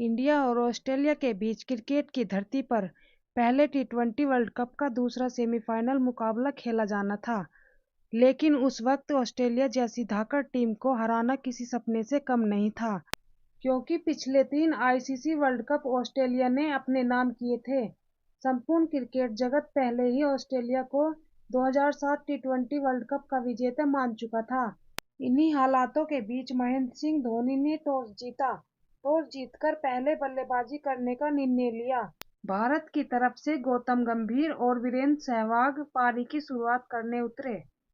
India और Australia के बीच cricket की धरती पर पहले टी20 वर्ल्ड कप का दूसरा सेमीफाइनल मुकाबला खेला जाना था। लेकिन उस वक्त ऑस्ट्रेलिया जैसी धाकड़ टीम को हराना किसी सपने से कम नहीं था, क्योंकि पिछले 3 आईसीसी वर्ल्ड कप ऑस्ट्रेलिया ने अपने नाम किए थे। संपूर्ण क्रिकेट जगत पहले ही ऑस्ट्रेलिया को 2007 टी20 वर्ल्ड कप का विजेता मान चुका था। इन्हीं हालातों के बीच महेंद्र सिंह धोनी ने टॉस जीता। टॉस जीतकर पहले बल्लेबाजी करने का निर्णय लिया। भारत की तरफ से गौतम गंभीर और वीरेंद्र सहवाग पारी की शुरुआत करने उतरे।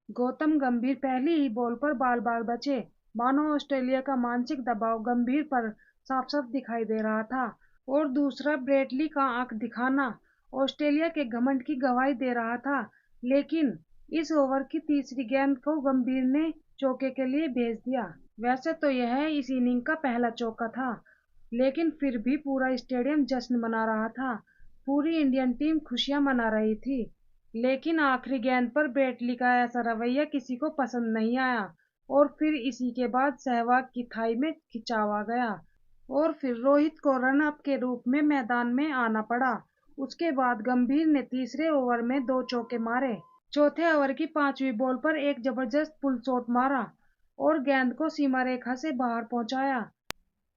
गौतम गंभीर पहली ही बॉल पर बाल बचे। मानो ऑस्ट्रेलिया का मानसिक दबाव गंभीर पर साफ साफ दिखाई दे रहा था। और दूसरा ब्रेटली का आंख दिखाना ऑस्ट्रेलिया के घमंड की गवाही दे रहा था। लेकिन इस ओवर की तीसरी गेंद को गंभीर ने चौके के लिए भेज दिया। वैसे तो यह इस इनिंग का पहला चौका था, लेकिन फिर भी पूरा स्टेडियम जश्न मना रहा था। पूरी इंडियन टीम खुशियां मना रही थी। लेकिन आखिरी गेंद पर ब्रेटली का ऐसा रवैया किसी को पसंद नहीं आया और फिर इसी के बाद सहवाग की थाई में खिंचाव आ गया और फिर रोहित को रनअप के रूप में मैदान में आना पड़ा। उसके बाद गंभीर ने तीसरे ओवर में 2 चौके मारे। चौथे ओवर की 5वीं बॉल पर एक जबरदस्त पुल शॉट मारा और गेंद को सीमा रेखा से बाहर पहुंचाया।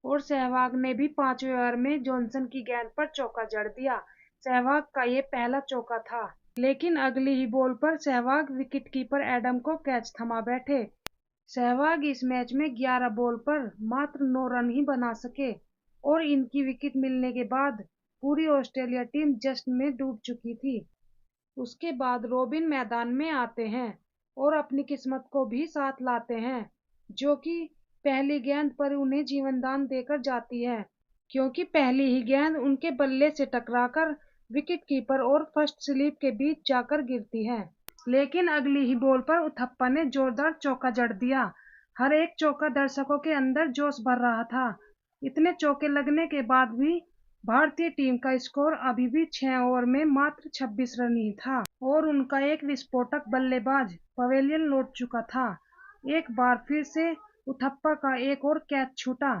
और सहवाग ने भी 5वें ओवर में जॉनसन की गेंद पर चौका जड़ दिया। सहवाग का ये पहला चौका था, लेकिन अगली ही बॉल पर सहवाग विकेटकीपर एडम को कैच थमा बैठे। सहवाग इस मैच में 11 बॉल पर मात्र 9 रन ही बना सके और इनकी विकेट मिलने के बाद पूरी ऑस्ट्रेलिया टीम जश्न में डूब चुकी थी। उसके बाद रॉबिन मैदान में आते हैं और अपनी किस्मत को भी साथ लाते हैं, जो कि पहली गेंद पर उन्हें जीवनदान देकर जाती है, क्योंकि पहली ही गेंद उनके बल्ले से टकराकर विकेटकीपर और फर्स्ट स्लिप के बीच जाकर गिरती है। लेकिन अगली ही बॉल पर उथप्पा ने जोरदार चौका जड़ दिया। हर एक चौका दर्शकों के अंदर जोश भर रहा था। इतने चौके लगने के बाद भी भारतीय टीम का स्कोर अभी भी 6 ओवर में मात्र 26 रन ही था और उनका एक विस्फोटक बल्लेबाज पवेलियन लौट चुका था। एक बार फिर से उथप्पा का एक और कैच छूटा,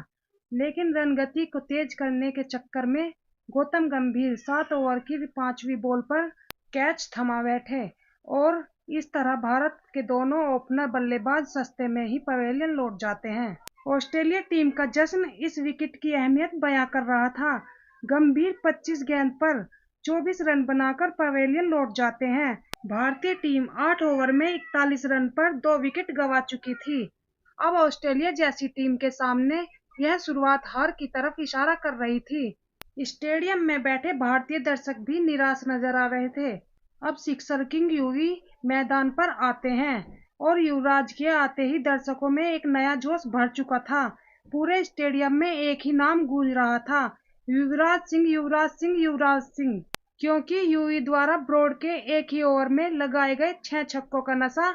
लेकिन रनगति को तेज करने के चक्कर में गौतम गंभीर 7 ओवर की 5वीं बॉल पर कैच थमा बैठे और इस तरह भारत के दोनों ओपनर बल्लेबाज सस्ते में ही पवेलियन लौट जाते हैं। ऑस्ट्रेलिया टीम का जश्न इस विकेट की अहमियत बयां कर रहा था। गंभीर 25 गेंद पर 24 रन बनाकर पवेलियन लौट जाते हैं। भारतीय टीम 8 ओवर में 41 रन पर 2 विकेट गंवा चुकी थी। अब ऑस्ट्रेलिया जैसी टीम के सामने यह शुरुआत हार की तरफ इशारा कर रही थी। स्टेडियम में बैठे भारतीय दर्शक भी निराश नजर आ रहे थे। अब सिक्सर किंग युवी मैदान पर आते हैं और युवराज के आते ही दर्शकों में एक नया जोश भर चुका था। पूरे स्टेडियम में एक ही नाम गूंज रहा था, युवराज सिंह, युवराज सिंह, युवराज सिंह। क्योंकि युवी द्वारा ब्रॉड के एक ही ओवर में लगाए गए 6 छक्कों का नशा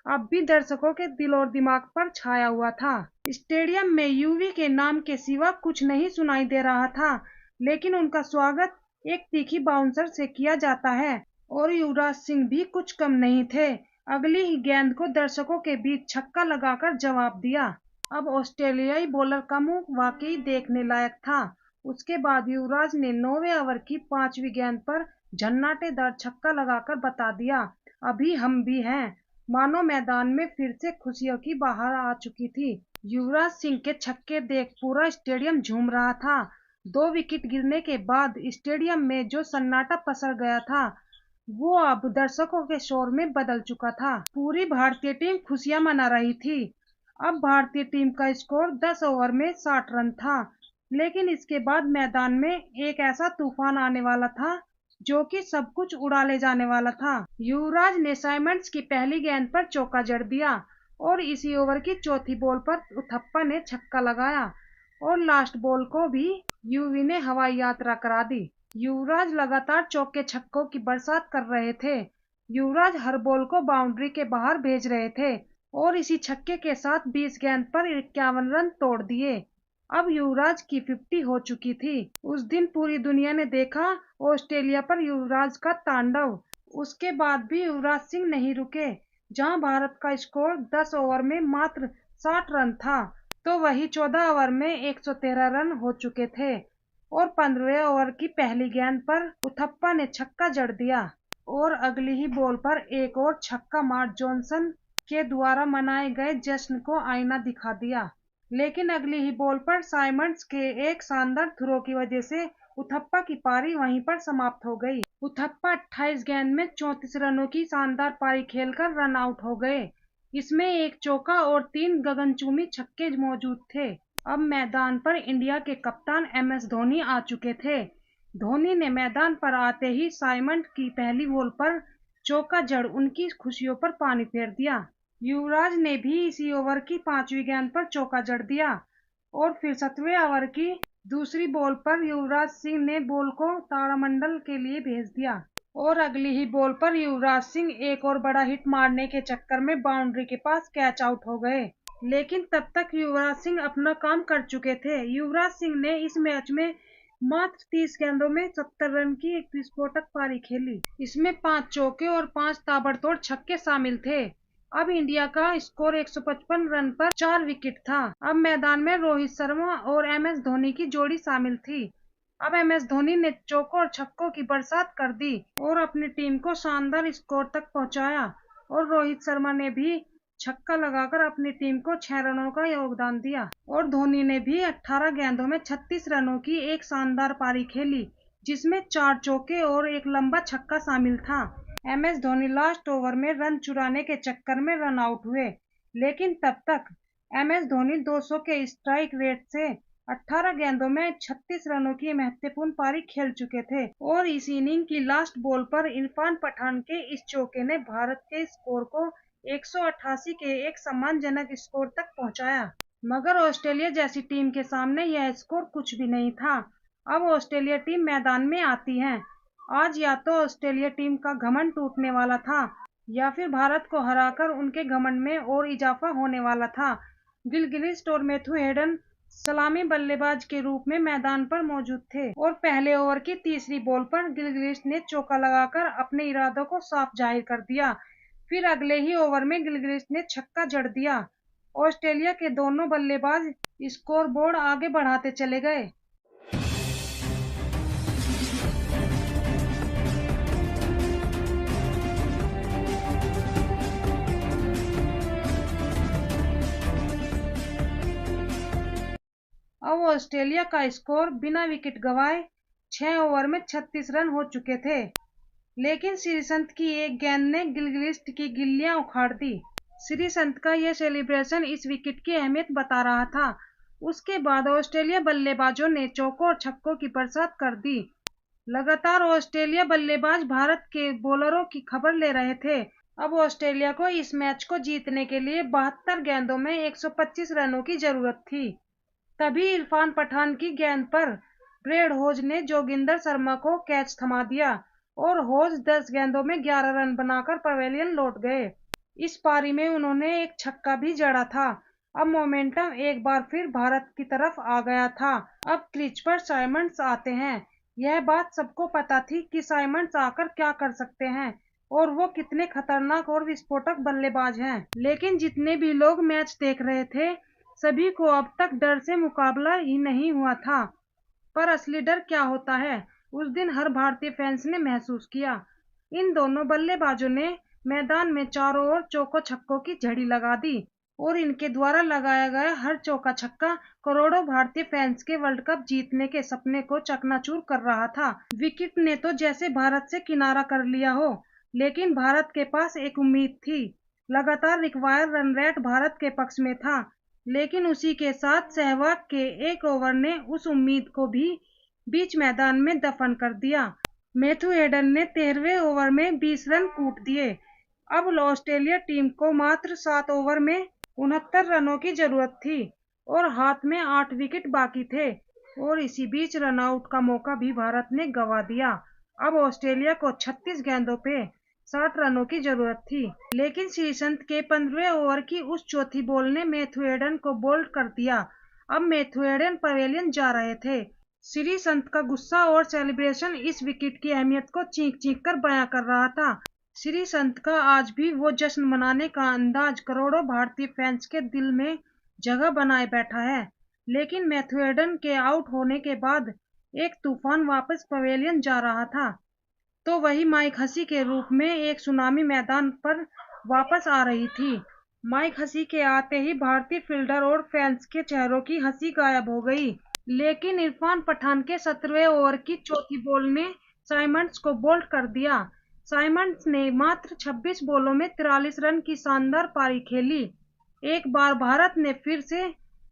अब भी दर्शकों के दिल और दिमाग पर छाया हुआ था। स्टेडियम में युवी के नाम के सिवा कुछ नहीं सुनाई दे रहा था, लेकिन उनका स्वागत एक तीखी बाउंसर से किया जाता है और युवराज सिंह भी कुछ कम नहीं थे। अगली ही गेंद को दर्शकों के बीच छक्का लगाकर जवाब दिया। अब ऑस्ट्रेलियाई बॉलर का मुंह वाकई देखने लायक था। उसके बाद युवराज ने 9वें ओवर की 5वीं गेंद पर झन्नाटेदार छक्का लगाकर बता दिया, अभी हम भी हैं। मानो मैदान में फिर से खुशियों की बहार आ चुकी थी। युवराज सिंह के छक्के देख पूरा स्टेडियम झूम रहा था। 2 विकेट गिरने के बाद स्टेडियम में जो सन्नाटा पसर गया था, वो अब दर्शकों के शोर में बदल चुका था। पूरी भारतीय टीम खुशियां मना रही थी। अब भारतीय टीम का स्कोर 10 ओवर में 60 रन था, लेकिन इसके बाद मैदान में एक ऐसा तूफान आने वाला था जो कि सब कुछ उड़ा ले जाने वाला था। युवराज ने साइमंड्स की पहली गेंद पर चौका जड़ दिया और इसी ओवर की चौथी बॉल पर उथप्पा ने छक्का लगाया और लास्ट बॉल को भी युवी ने हवाई यात्रा करा दी। युवराज लगातार चौके छक्कों की बरसात कर रहे थे। युवराज हर बॉल को बाउंड्री के बाहर भेज रहे थे और इसी छक्के के साथ 20 गेंद पर 51 रन तोड़ दिए। अब युवराज की 50 हो चुकी थी। उस दिन पूरी दुनिया ने देखा ऑस्ट्रेलिया पर युवराज का तांडव। उसके बाद भी युवराज सिंह नहीं रुके। जहां भारत का स्कोर 10 ओवर में मात्र 60 रन था, तो वही 14 ओवर में 113 रन हो चुके थे। और 15वें ओवर की पहली गेंद पर उथप्पा ने छक्का जड़ दिया और अगली ही बॉल पर एक और छक्का मार्क जॉनसन के द्वारा मनाए गए जश्न को आईना दिखा दिया। लेकिन अगली ही बॉल पर साइमंड्स के एक शानदार थ्रो की वजह से उथप्पा की पारी वहीं पर समाप्त हो गई। उथप्पा 28 गेंद में 34 रनों की शानदार पारी खेलकर रन आउट हो गए। इसमें एक चौका और 3 गगनचुंबी छक्के मौजूद थे। अब मैदान पर इंडिया के कप्तान MS धोनी आ चुके थे। धोनी ने मैदान पर आते ही साइमंड की पहली बॉल पर चौका जड़ उनकी खुशियों पर पानी फेर दिया। युवराज ने भी इसी ओवर की 5वीं गेंद पर चौका जड़ दिया और फिर 7वें ओवर की दूसरी बॉल पर युवराज सिंह ने बॉल को तारामंडल के लिए भेज दिया और अगली ही बॉल पर युवराज सिंह एक और बड़ा हिट मारने के चक्कर में बाउंड्री के पास कैच आउट हो गए। लेकिन तब तक युवराज सिंह अपना काम कर चुके थे। युवराज सिंह ने इस मैच में मात्र 30 गेंदों में 70 रन की एक विस्फोटक पारी खेली। इसमें 5 चौके और 5 ताबड़तोड़ छक्के शामिल थे। अब इंडिया का स्कोर 155 रन पर 4 विकेट था। अब मैदान में रोहित शर्मा और MS धोनी की जोड़ी शामिल थी। अब MS धोनी ने चौकों और छक्कों की बरसात कर दी और अपनी टीम को शानदार स्कोर तक पहुंचाया और रोहित शर्मा ने भी छक्का लगाकर अपनी टीम को 6 रनों का योगदान दिया और धोनी ने भी 18 गेंदों में 36 रनों की एक शानदार पारी खेली, जिसमें 4 चौके और एक लंबा छक्का शामिल था। MS धोनी लास्ट ओवर में रन चुराने के चक्कर में रन आउट हुए, लेकिन तब तक MS धोनी 200 के स्ट्राइक रेट से 18 गेंदों में 36 रनों की महत्वपूर्ण पारी खेल चुके थे और इस इनिंग की लास्ट बॉल पर इरफान पठान के इस चौके ने भारत के स्कोर को 188 के एक सम्मानजनक स्कोर तक पहुंचाया। मगर ऑस्ट्रेलिया जैसी टीम के सामने यह स्कोर कुछ भी नहीं था। अब ऑस्ट्रेलिया टीम मैदान में आती है। आज या तो ऑस्ट्रेलिया टीम का घमंड टूटने वाला था या फिर भारत को हराकर उनके घमंड में और इजाफा होने वाला था। गिलक्रिस्ट और मैथ्यू हेडन सलामी बल्लेबाज के रूप में मैदान पर मौजूद थे और पहले ओवर की तीसरी बॉल पर गिलक्रिस्ट ने चौका लगाकर अपने इरादों को साफ जाहिर कर दिया। फिर अगले ही ओवर में गिलक्रिस्ट ने छक्का जड़ दिया। ऑस्ट्रेलिया के दोनों बल्लेबाज स्कोर बोर्ड आगे बढ़ाते चले गए। अब ऑस्ट्रेलिया का स्कोर बिना विकेट गंवाए 6 ओवर में 36 रन हो चुके थे, लेकिन श्रीसंत की एक गेंद ने गिलक्रिस्ट की गिल्लियां उखाड़ दी। श्रीसंत का यह सेलिब्रेशन इस विकेट की अहमियत बता रहा था। उसके बाद ऑस्ट्रेलिया बल्लेबाजों ने चौकों और छक्कों की बरसात कर दी। लगातार ऑस्ट्रेलिया बल्लेबाज भारत के बॉलरों की खबर ले रहे थे। अब ऑस्ट्रेलिया को इस मैच को जीतने के लिए 72 गेंदों में 125 रनों की जरूरत थी। तभी इरफान पठान की गेंद पर ब्रेड होज ने जोगिंदर शर्मा को कैच थमा दिया और होज 10 गेंदों में 11 रन बनाकर पवेलियन लौट गए। इस पारी में उन्होंने एक छक्का भी जड़ा था। अब मोमेंटम एक बार फिर भारत की तरफ आ गया था। अब क्रीज पर साइमंड्स आते हैं। यह बात सबको पता थी कि साइमंड्स आकर क्या कर सकते हैं और वो कितने खतरनाक और विस्फोटक बल्लेबाज हैं। लेकिन जितने भी लोग मैच देख रहे थे, सभी को अब तक डर से मुकाबला ही नहीं हुआ था। पर असली डर क्या होता है, उस दिन हर भारतीय फैंस ने महसूस किया। इन दोनों बल्लेबाजों ने मैदान में चारों ओर चौकों छक्कों की झड़ी लगा दी और इनके द्वारा लगाया गया हर चौका छक्का करोड़ों भारतीय फैंस के वर्ल्ड कप जीतने के सपने को चकनाचूर कर रहा था। विकेट ने तो जैसे भारत से किनारा कर लिया हो, लेकिन भारत के पास एक उम्मीद थी। लगातार रिक्वायर्ड रन रेट भारत के पक्ष में था, लेकिन उसी के साथ सहवाग के एक ओवर ने उस उम्मीद को भी बीच मैदान में दफन कर दिया। मैथ्यू हेडन ने 13वें ओवर में 20 रन कूट दिए। अब ऑस्ट्रेलिया टीम को मात्र 7 ओवर में 69 रनों की जरूरत थी और हाथ में 8 विकेट बाकी थे और इसी बीच रन आउट का मौका भी भारत ने गंवा दिया। अब ऑस्ट्रेलिया को 36 गेंदों पे 60 रनों की जरूरत थी, लेकिन श्रीसंत के 15वें ओवर की उस चौथी बॉल ने मैथ्यू हेडन को बोल्ड कर दिया। अब मैथ्यू हेडन पवेलियन जा रहे थे। श्रीसंत का गुस्सा और सेलिब्रेशन इस विकेट की अहमियत को चीख चीख कर बयां कर रहा था। श्रीसंत का आज भी वो जश्न मनाने का अंदाज करोड़ों भारतीय फैंस के दिल में जगह बनाए बैठा है। लेकिन मैथ्यू हेडन के आउट होने के बाद एक तूफान वापस पवेलियन जा रहा था, तो वही माइक हसी के रूप में एक सुनामी मैदान पर वापस आ रही थी। माइक हसी के आते ही भारतीय फील्डर और फैंस के चेहरों की हंसी गायब हो गई। लेकिन इरफान पठान के 17वें ओवर की चौथी बॉल ने साइमंड्स को बोल्ड कर दिया। साइमंड्स ने मात्र 26 बॉलों में 43 रन की शानदार पारी खेली। एक बार भारत ने फिर से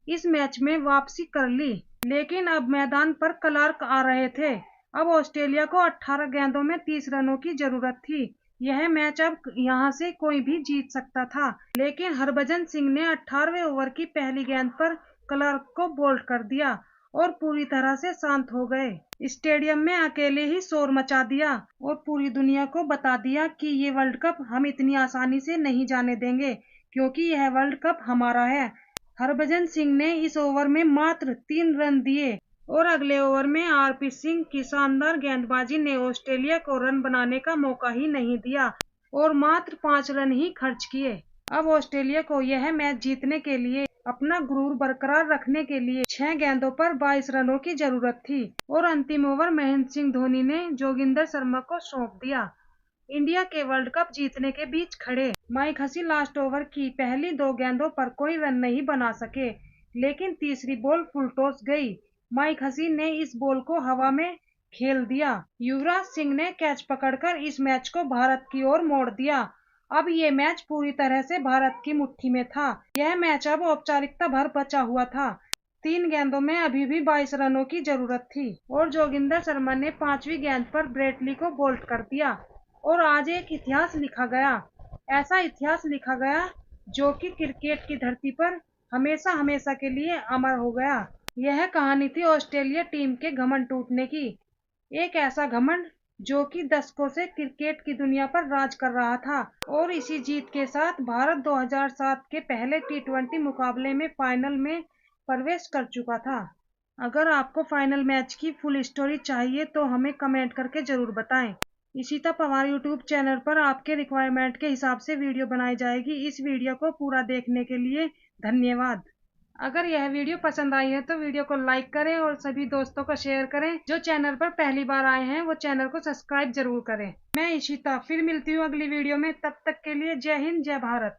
इस मैच में वापसी कर ली, लेकिन अब मैदान पर क्लार्क आ रहे थे। अब ऑस्ट्रेलिया को 18 गेंदों में 30 रनों की जरूरत थी। यह मैच अब यहां से कोई भी जीत सकता था, लेकिन हरभजन सिंह ने 18वें ओवर की पहली गेंद पर क्लार्क को बोल्ड कर दिया और पूरी तरह से शांत हो गए। स्टेडियम में अकेले ही शोर मचा दिया और पूरी दुनिया को बता दिया कि ये वर्ल्ड कप हम इतनी आसानी से नहीं जाने देंगे, क्योंकि यह वर्ल्ड कप हमारा है। हरभजन सिंह ने इस ओवर में मात्र 3 रन दिए और अगले ओवर में आरपी सिंह की शानदार गेंदबाजी ने ऑस्ट्रेलिया को रन बनाने का मौका ही नहीं दिया और मात्र 5 रन ही खर्च किए। अब ऑस्ट्रेलिया को यह मैच जीतने के लिए, अपना गुरूर बरकरार रखने के लिए 6 गेंदों पर 22 रनों की जरूरत थी और अंतिम ओवर महेंद्र सिंह धोनी ने जोगिंदर शर्मा को सौंप दिया। इंडिया के वर्ल्ड कप जीतने के बीच खड़े माइक हसी लास्ट ओवर की पहली 2 गेंदों पर कोई रन नहीं बना सके, लेकिन तीसरी बॉल फुल टॉस गई। माइक हसी ने इस बॉल को हवा में खेल दिया। युवराज सिंह ने कैच पकड़कर इस मैच को भारत की ओर मोड़ दिया। अब ये मैच पूरी तरह से भारत की मुट्ठी में था। यह मैच अब औपचारिकता भर बचा हुआ था। 3 गेंदों में अभी भी 22 रनों की जरूरत थी और जोगिंदर शर्मा ने 5वीं गेंद पर ब्रेटली को बोल्ड कर दिया और आज एक इतिहास लिखा गया। ऐसा इतिहास लिखा गया जो कि क्रिकेट की धरती पर हमेशा हमेशा के लिए अमर हो गया। यह कहानी थी ऑस्ट्रेलिया टीम के घमंड टूटने की। एक ऐसा घमंड जो कि दशकों से क्रिकेट की दुनिया पर राज कर रहा था और इसी जीत के साथ भारत 2007 के पहले टी20 मुकाबले में फाइनल में प्रवेश कर चुका था। अगर आपको फाइनल मैच की फुल स्टोरी चाहिए तो हमें कमेंट करके जरूर बताएं। इसी तरह हमारे यूट्यूब चैनल पर आपके रिक्वायरमेंट के हिसाब से वीडियो बनाई जाएगी। इस वीडियो को पूरा देखने के लिए धन्यवाद। अगर यह वीडियो पसंद आई है तो वीडियो को लाइक करें और सभी दोस्तों को शेयर करें। जो चैनल पर पहली बार आए हैं वो चैनल को सब्सक्राइब जरूर करें। मैं इशिता फिर मिलती हूँ अगली वीडियो में। तब तक के लिए जय हिंद, जय भारत।